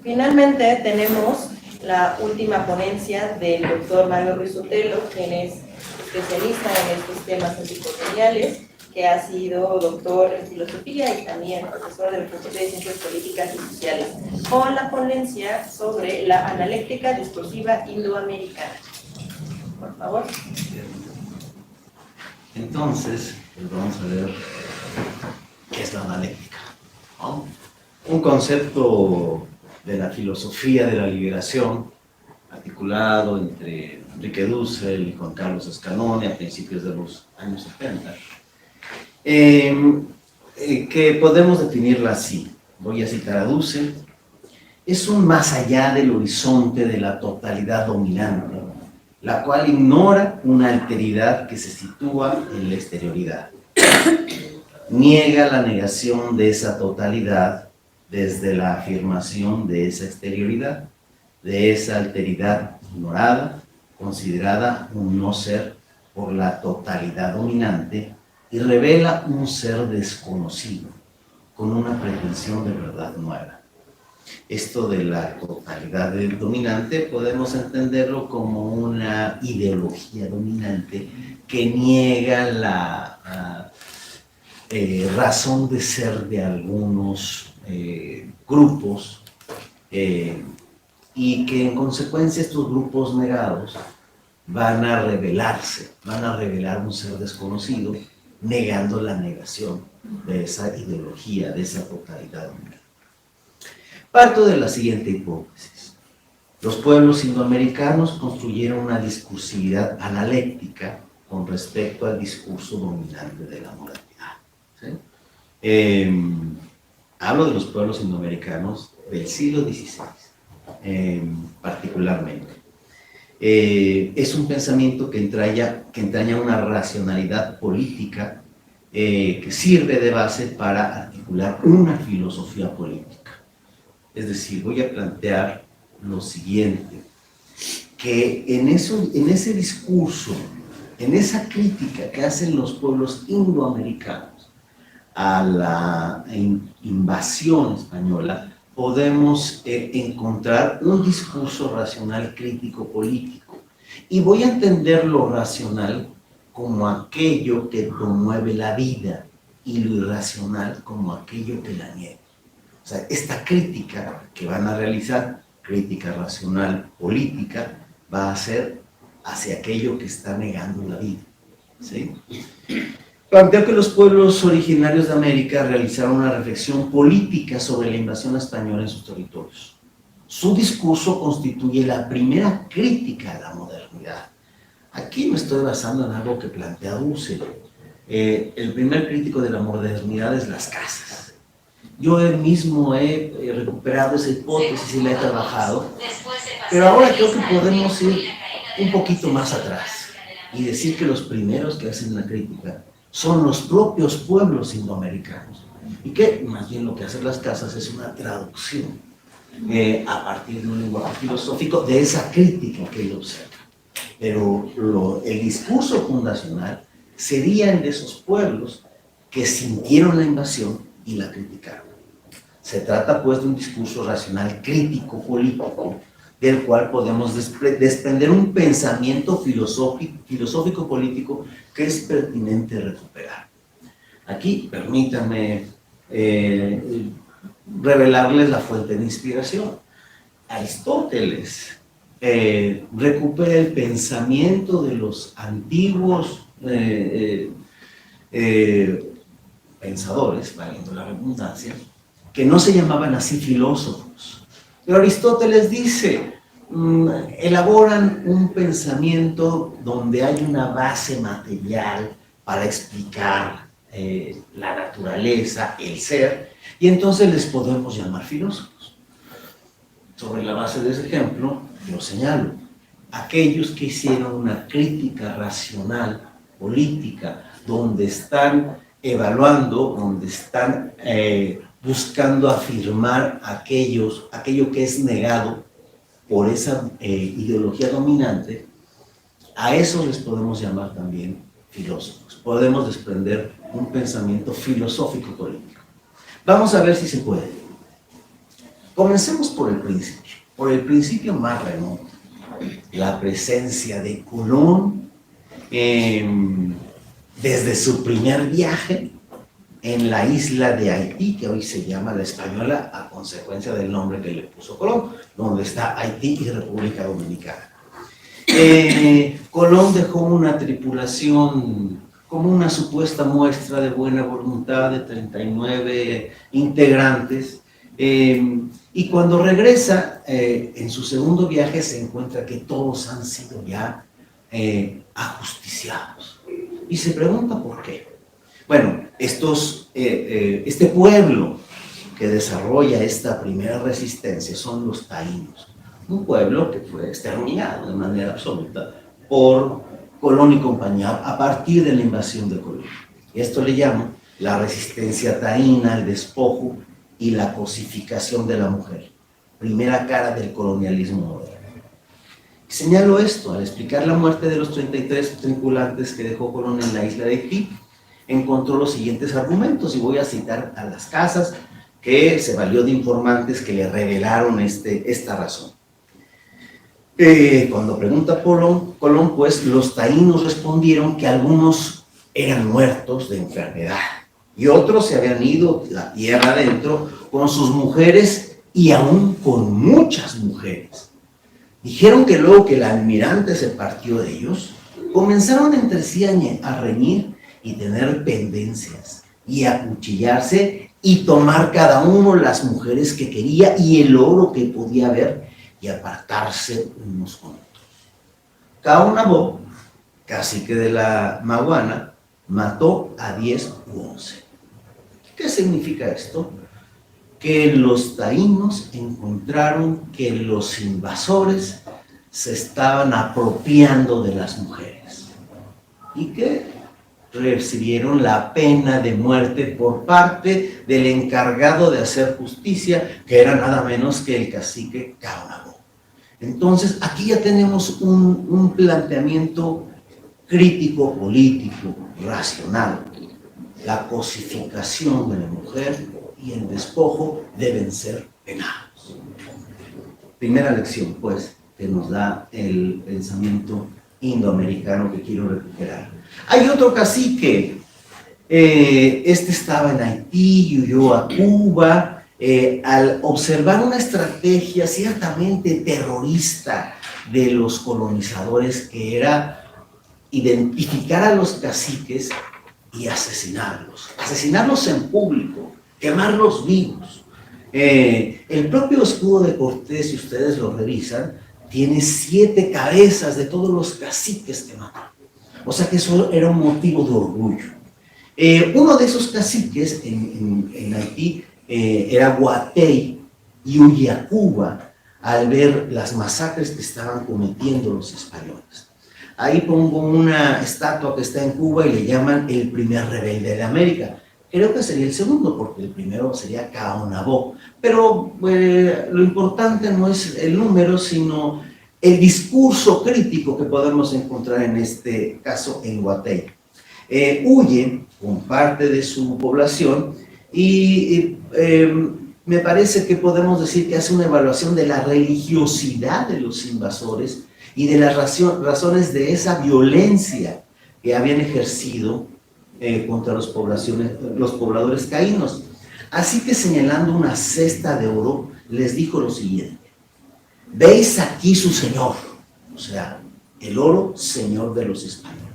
Finalmente tenemos la última ponencia del doctor Mario Ruiz Sotelo, quien es especialista en estos temas anticoloniales, que ha sido doctor en filosofía y también profesor del Facultad de Ciencias Políticas y Sociales, con la ponencia sobre la analéctica discursiva indoamericana. Por favor. Entonces, pues vamos a ver qué es la analéctica, ¿no? Un concepto de la filosofía de la liberación, articulado entre Enrique Dussel y Juan Carlos Escanone a principios de los años 70, que podemos definirla así. Voy a citar a Dussel: es un más allá del horizonte de la totalidad dominante, la cual ignora una alteridad que se sitúa en la exterioridad. Niega la negación de esa totalidad desde la afirmación de esa exterioridad, de esa alteridad ignorada, considerada un no ser por la totalidad dominante, y revela un ser desconocido, con una pretensión de verdad nueva. Esto de la totalidad del dominante podemos entenderlo como una ideología dominante que niega la razón de ser de algunos grupos, y que en consecuencia estos grupos negados van a revelarse, van a revelar un ser desconocido, negando la negación de esa ideología, de esa totalidad dominante. Parto de la siguiente hipótesis: los pueblos indoamericanos construyeron una discursividad analéctica con respecto al discurso dominante de la modernidad, ¿sí? Hablo de los pueblos indoamericanos del siglo XVI, particularmente. Es un pensamiento que entraña una racionalidad política que sirve de base para articular una filosofía política. Es decir, voy a plantear lo siguiente: que en ese discurso, en esa crítica que hacen los pueblos indoamericanos a la invasión española, podemos encontrar un discurso racional crítico político. Y voy a entender lo racional como aquello que promueve la vida y lo irracional como aquello que la niega. O sea, esta crítica que van a realizar, crítica racional política, va a ser hacia aquello que está negando la vida, ¿sí? Planteo que los pueblos originarios de América realizaron una reflexión política sobre la invasión española en sus territorios. Su discurso constituye la primera crítica a la modernidad. Aquí me estoy basando en algo que plantea Dussel. El primer crítico de la modernidad es Las Casas. Yo mismo he recuperado esa hipótesis y la he trabajado, pero ahora creo que podemos ir un poquito más atrás y decir que los primeros que hacen la crítica son los propios pueblos indoamericanos, y que más bien lo que hacen Las Casas es una traducción a partir de un lenguaje filosófico de esa crítica que él observa. Pero el discurso fundacional sería el de esos pueblos que sintieron la invasión y la criticaron. Se trata pues de un discurso racional crítico político, del cual podemos desprender un pensamiento filosófico político que es pertinente recuperar. Aquí permítanme revelarles la fuente de inspiración. Aristóteles recupera el pensamiento de los antiguos pensadores, valiendo la redundancia, que no se llamaban así filósofos. Pero Aristóteles dice, elaboran un pensamiento donde hay una base material para explicar la naturaleza, el ser, y entonces les podemos llamar filósofos. Sobre la base de ese ejemplo, yo señalo, aquellos que hicieron una crítica racional, política, donde están evaluando, donde están buscando afirmar aquello que es negado por esa ideología dominante, a esos les podemos llamar también filósofos. Podemos desprender un pensamiento filosófico político. Vamos a ver si se puede. Comencemos por el principio más remoto, la presencia de Colón desde su primer viaje en la isla de Haití, que hoy se llama La Española, a consecuencia del nombre que le puso Colón, donde está Haití y República Dominicana. Colón dejó una tripulación como una supuesta muestra de buena voluntad de 39 integrantes, y cuando regresa en su segundo viaje se encuentra que todos han sido ya ajusticiados. Y se pregunta por qué. Bueno, este pueblo que desarrolla esta primera resistencia son los taínos, un pueblo que fue exterminado de manera absoluta por Colón y compañía a partir de la invasión de Colón. Esto le llamo la resistencia taína, el despojo y la cosificación de la mujer, primera cara del colonialismo moderno. Señalo esto al explicar la muerte de los 33 tripulantes que dejó Colón en la isla de Haití. Encontró los siguientes argumentos, y voy a citar a Las Casas, que se valió de informantes que le revelaron esta razón. Cuando pregunta Colón, pues los taínos respondieron que algunos eran muertos de enfermedad y otros se habían ido la tierra adentro con sus mujeres y aún con muchas mujeres. Dijeron que luego que el almirante se partió de ellos, comenzaron entre sí a reñir y tener pendencias y acuchillarse y tomar cada uno las mujeres que quería y el oro que podía haber y apartarse unos con otros. Caonabó, cacique de la Maguana, mató a 10 u 11. ¿Qué significa esto? Que los taínos encontraron que los invasores se estaban apropiando de las mujeres y que recibieron la pena de muerte por parte del encargado de hacer justicia, que era nada menos que el cacique Caonabó. Entonces, aquí ya tenemos un planteamiento crítico, político, racional. La cosificación de la mujer y el despojo deben ser penados. Primera lección, pues, que nos da el pensamiento indoamericano que quiero recuperar. Hay otro cacique, este estaba en Haití y huyó a Cuba, al observar una estrategia ciertamente terrorista de los colonizadores, que era identificar a los caciques y asesinarlos en público, quemarlos vivos. El propio escudo de Cortés, si ustedes lo revisan, tiene 7 cabezas de todos los caciques que mató. O sea que eso era un motivo de orgullo. Uno de esos caciques en Haití era Guatey, y huye a Cuba al ver las masacres que estaban cometiendo los españoles. Ahí pongo una estatua que está en Cuba y le llaman el primer rebelde de América. Creo que sería el segundo, porque el primero sería Caonabó. Pero lo importante no es el número, sino el discurso crítico que podemos encontrar en este caso en Guatey. Huye con parte de su población y me parece que podemos decir que hace una evaluación de la religiosidad de los invasores y de las razones de esa violencia que habían ejercido contra los pobladores caínos. Así que, señalando una cesta de oro, les dijo lo siguiente: veis aquí su señor, o sea, el oro, señor de los españoles,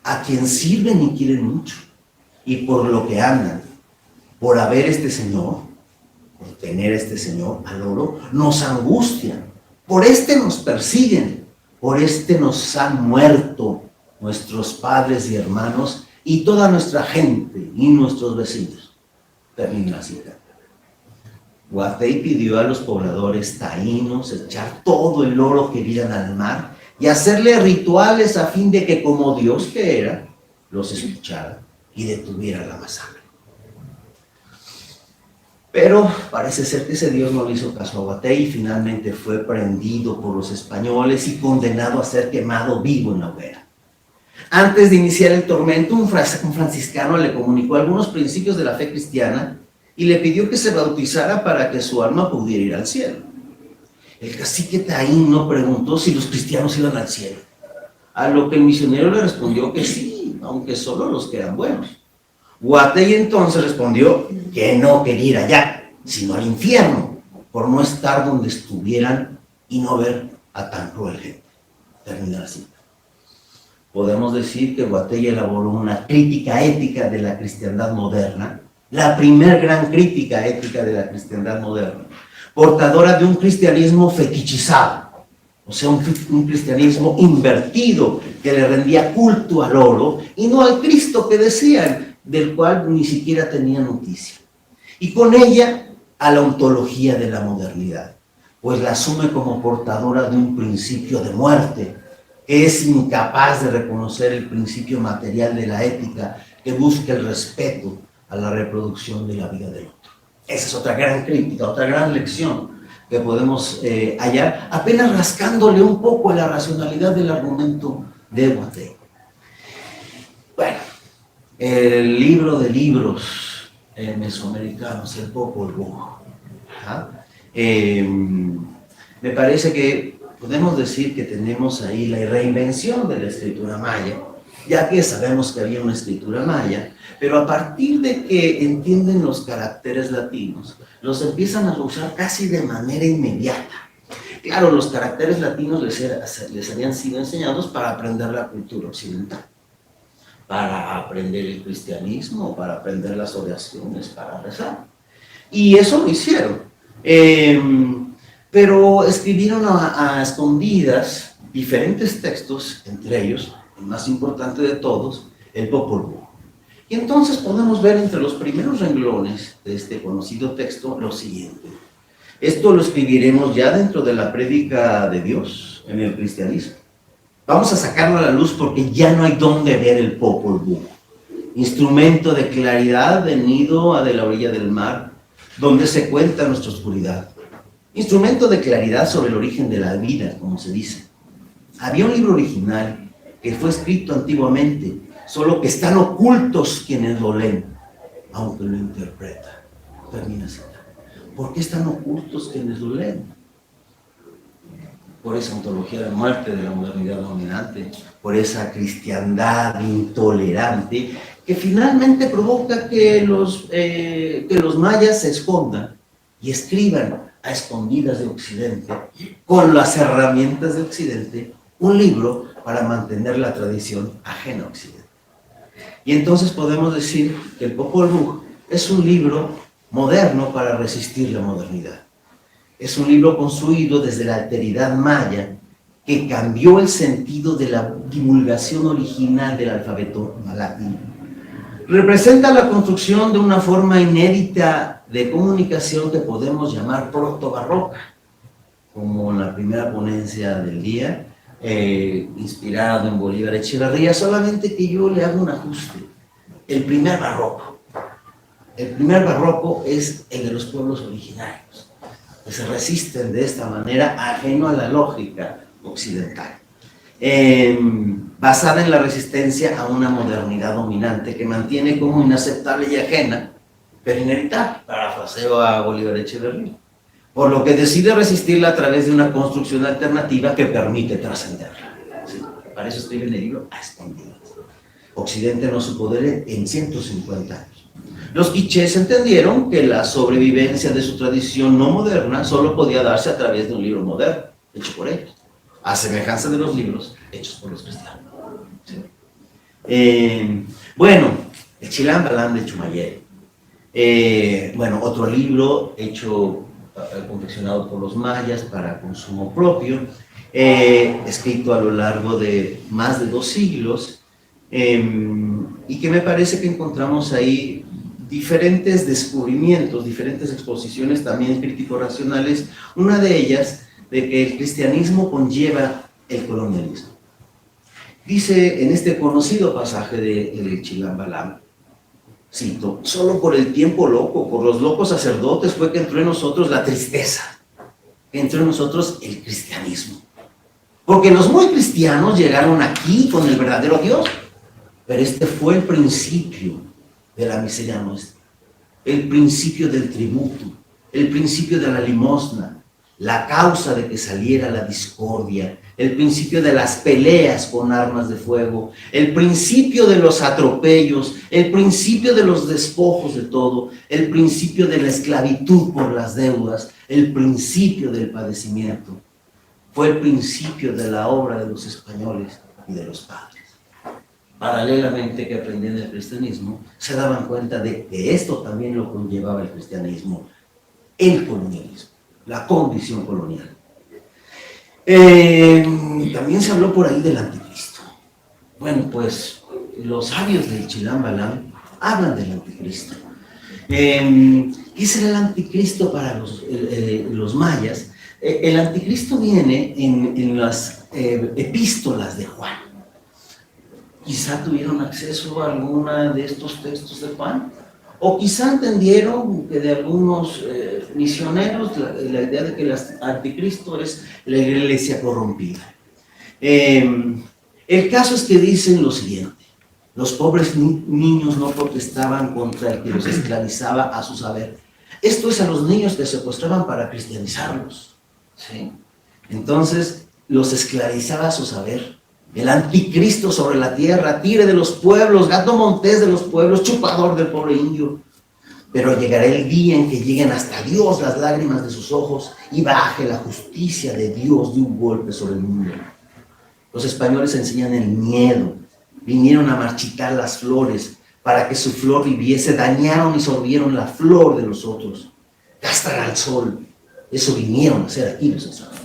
a quien sirven y quieren mucho, y por lo que andan, por haber este señor, por tener este señor al oro, nos angustian, por este nos persiguen, por este nos han muerto nuestros padres y hermanos y toda nuestra gente y nuestros vecinos. Termina la cita. Guatey pidió a los pobladores taínos echar todo el oro que vieran al mar y hacerle rituales a fin de que, como Dios que era, los escuchara y detuviera la masacre. Pero parece ser que ese Dios no le hizo caso a Guatey y finalmente fue prendido por los españoles y condenado a ser quemado vivo en la hoguera. Antes de iniciar el tormento, un franciscano le comunicó algunos principios de la fe cristiana y le pidió que se bautizara para que su alma pudiera ir al cielo. El cacique taíno preguntó si los cristianos iban al cielo, a lo que el misionero le respondió que sí, aunque solo los que eran buenos. Guatey entonces respondió que no quería ir allá, sino al infierno, por no estar donde estuvieran y no ver a tan cruel gente. Termina la cita. Podemos decir que Guatey elaboró una crítica ética de la cristiandad moderna, la primer gran crítica ética de la cristiandad moderna, portadora de un cristianismo fetichizado, o sea, un cristianismo invertido que le rendía culto al oro y no al Cristo que decían, del cual ni siquiera tenía noticia. Y con ella a la ontología de la modernidad, pues la asume como portadora de un principio de muerte, que es incapaz de reconocer el principio material de la ética que busca el respeto a la reproducción de la vida del otro. Esa es otra gran crítica, otra gran lección que podemos hallar, apenas rascándole un poco a la racionalidad del argumento de Guatey. Bueno, el libro de libros mesoamericanos, el Popol Vuh, me parece que podemos decir que tenemos ahí la reinvención de la escritura maya, ya que sabemos que había una escritura maya, pero a partir de que entienden los caracteres latinos, los empiezan a usar casi de manera inmediata. Claro, los caracteres latinos les habían sido enseñados para aprender la cultura occidental, para aprender el cristianismo, para aprender las oraciones, para rezar. Y eso lo hicieron. Pero escribieron a escondidas diferentes textos, entre ellos, el más importante de todos, el Popol Vuh. Y entonces podemos ver entre los primeros renglones de este conocido texto lo siguiente. Esto lo escribiremos ya dentro de la prédica de Dios en el cristianismo. Vamos a sacarlo a la luz porque ya no hay dónde ver el Popol Vuh. Instrumento de claridad venido de la orilla del mar, donde se cuenta nuestra oscuridad. Instrumento de claridad sobre el origen de la vida, como se dice. Había un libro original que fue escrito antiguamente, solo que están ocultos quienes lo leen, aunque lo interpretan. Termina así. ¿Por qué están ocultos quienes lo leen? Por esa ontología de muerte de la modernidad dominante, por esa cristiandad intolerante que finalmente provoca que los mayas se escondan y escriban a escondidas de Occidente, con las herramientas de Occidente, un libro para mantener la tradición ajena a Occidente. Y entonces podemos decir que el Popol Vuh es un libro moderno para resistir la modernidad. Es un libro construido desde la alteridad maya que cambió el sentido de la divulgación original del alfabeto latino. Representa la construcción de una forma inédita de comunicación que podemos llamar protobarroca, como en la primera ponencia del día, inspirado en Bolívar Echeverría, solamente que yo le hago un ajuste. El primer barroco es el de los pueblos originarios, que se resisten de esta manera ajeno a la lógica occidental, basada en la resistencia a una modernidad dominante que mantiene como inaceptable y ajena, pero inevitable, parafraseo a Bolívar Echeverría, por lo que decide resistirla a través de una construcción alternativa que permite trascenderla. ¿Sí? Para eso escribe en el libro a escondidas. Occidente no supo de él en 150 años. Los quichés entendieron que la sobrevivencia de su tradición no moderna solo podía darse a través de un libro moderno, hecho por ellos, a semejanza de los libros hechos por los cristianos. ¿Sí? Bueno, el Chilam Balam de Chumayel. Otro libro hecho, confeccionado por los mayas para consumo propio, escrito a lo largo de más de 2 siglos, y que me parece que encontramos ahí diferentes descubrimientos, diferentes exposiciones también crítico-racionales, una de ellas de que el cristianismo conlleva el colonialismo. Dice en este conocido pasaje de Chilam Balam, cito, solo por el tiempo loco, por los locos sacerdotes fue que entró en nosotros la tristeza, que entró en nosotros el cristianismo. Porque los muy cristianos llegaron aquí con el verdadero Dios, pero este fue el principio de la miseria nuestra. el principio del tributo, el principio de la limosna, la causa de que saliera la discordia, el principio de las peleas con armas de fuego, el principio de los atropellos, el principio de los despojos de todo, el principio de la esclavitud por las deudas, el principio del padecimiento. Fue el principio de la obra de los españoles y de los padres. Paralelamente que aprendían el cristianismo, se daban cuenta de que esto también lo conllevaba el cristianismo, el colonialismo, la condición colonial. También se habló por ahí del anticristo. Bueno, pues los sabios del Chilam Balam hablan del anticristo. ¿Qué será el anticristo para los mayas? El anticristo viene en las epístolas de Juan. Quizá tuvieron acceso a alguna de estos textos de Juan, o quizá entendieron que de algunos misioneros la idea de que el anticristo es la iglesia corrompida. El caso es que dicen lo siguiente: los pobres niños no protestaban contra el que los esclavizaba a su saber. Esto es a los niños que secuestraban para cristianizarlos, ¿sí? Entonces los esclavizaba a su saber. El anticristo sobre la tierra, tigre de los pueblos, gato montés de los pueblos, chupador del pobre indio. Pero llegará el día en que lleguen hasta Dios las lágrimas de sus ojos y baje la justicia de Dios de un golpe sobre el mundo. Los españoles enseñan el miedo. Vinieron a marchitar las flores para que su flor viviese. Dañaron y sorbieron la flor de los otros. Castrar al sol. Eso vinieron a hacer aquí los españoles.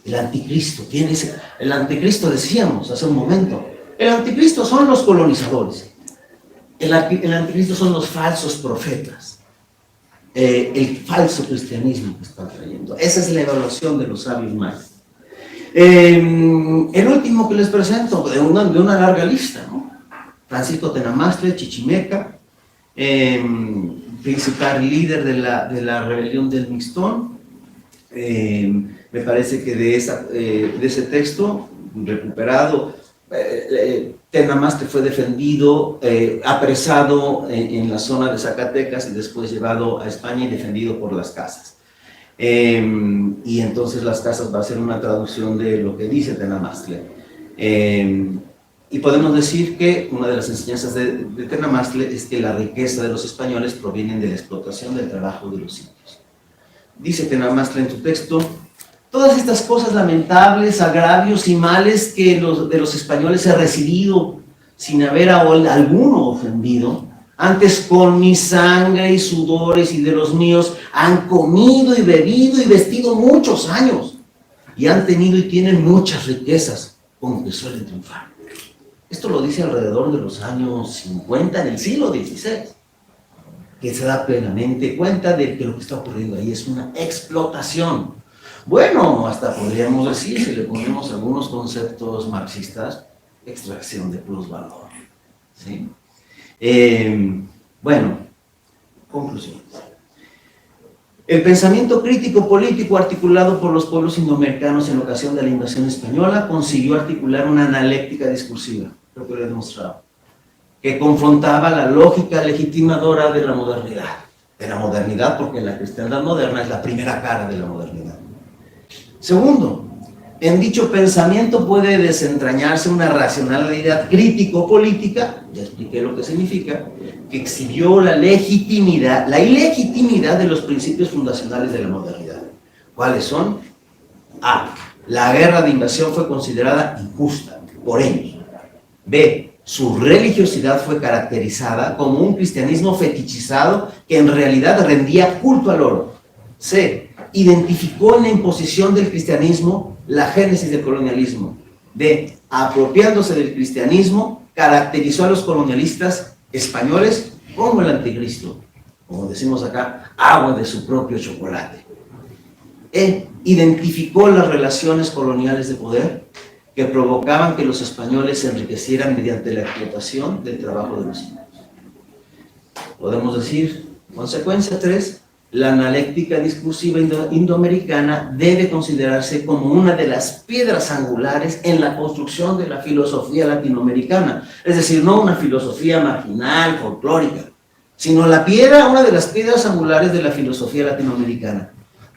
El anticristo tiene ese. El anticristo, decíamos hace un momento, el anticristo son los colonizadores. El anticristo son los falsos profetas. El falso cristianismo que están trayendo. Esa es la evaluación de los sabios mayas. El último que les presento, de una larga lista, ¿no? Francisco Tenamastla, Chichimeca, principal líder de la rebelión del Mixtón. Me parece que de ese texto recuperado, Tenamastla fue defendido, apresado en la zona de Zacatecas y después llevado a España y defendido por las casas. Y entonces las casas va a ser una traducción de lo que dice Tenamastla. Y podemos decir que una de las enseñanzas de Tenamastla es que la riqueza de los españoles proviene de la explotación del trabajo de los indios. Dice Tenamastla en su texto: todas estas cosas lamentables, agravios y males que de los españoles he recibido sin haber a alguno ofendido, antes con mi sangre y sudores y de los míos han comido y bebido y vestido muchos años, y han tenido y tienen muchas riquezas con que suelen triunfar. Esto lo dice alrededor de los años 50 del siglo XVI, que se da plenamente cuenta de que lo que está ocurriendo ahí es una explotación. Bueno, hasta podríamos decir, si le ponemos algunos conceptos marxistas, extracción de plusvalor, ¿sí? Bueno, conclusiones. El pensamiento crítico político articulado por los pueblos indoamericanos en ocasión de la invasión española consiguió articular una analéctica discursiva, lo que lo he demostrado, que confrontaba la lógica legitimadora de la modernidad. De la modernidad, porque la cristiandad moderna es la primera cara de la modernidad. Segundo, en dicho pensamiento puede desentrañarse una racionalidad crítico-política, ya expliqué lo que significa, que exhibió la ilegitimidad de los principios fundacionales de la modernidad. ¿Cuáles son? A. La guerra de invasión fue considerada injusta por ellos. B. Su religiosidad fue caracterizada como un cristianismo fetichizado que en realidad rendía culto al oro. C. Identificó en la imposición del cristianismo la génesis del colonialismo. D. Apropiándose del cristianismo, caracterizó a los colonialistas españoles como el anticristo, como decimos acá, agua de su propio chocolate. E. Identificó las relaciones coloniales de poder que provocaban que los españoles se enriquecieran mediante la explotación del trabajo de los indios. Podemos decir, consecuencia 3, la analéctica discursiva indoamericana debe considerarse como una de las piedras angulares en la construcción de la filosofía latinoamericana, es decir, no una filosofía marginal, folclórica, sino la piedra, una de las piedras angulares de la filosofía latinoamericana.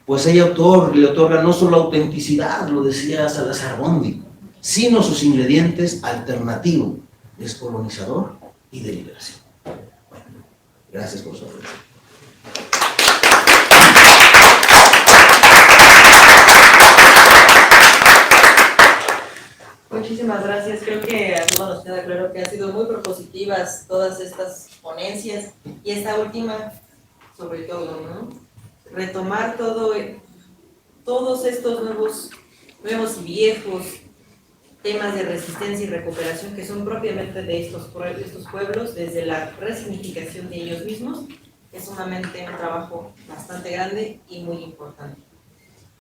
Pues ella le otorga no solo autenticidad, lo decía Salazar Bondi, sino sus ingredientes alternativo, descolonizador y de liberación. Bueno, gracias por su atención. Muchísimas gracias. Creo que a todos nos queda claro que han sido muy propositivas todas estas ponencias y esta última, sobre todo, ¿no? Retomar todos estos nuevos y viejos temas de resistencia y recuperación que son propiamente de estos pueblos, desde la resignificación de ellos mismos, es sumamente un trabajo bastante grande y muy importante.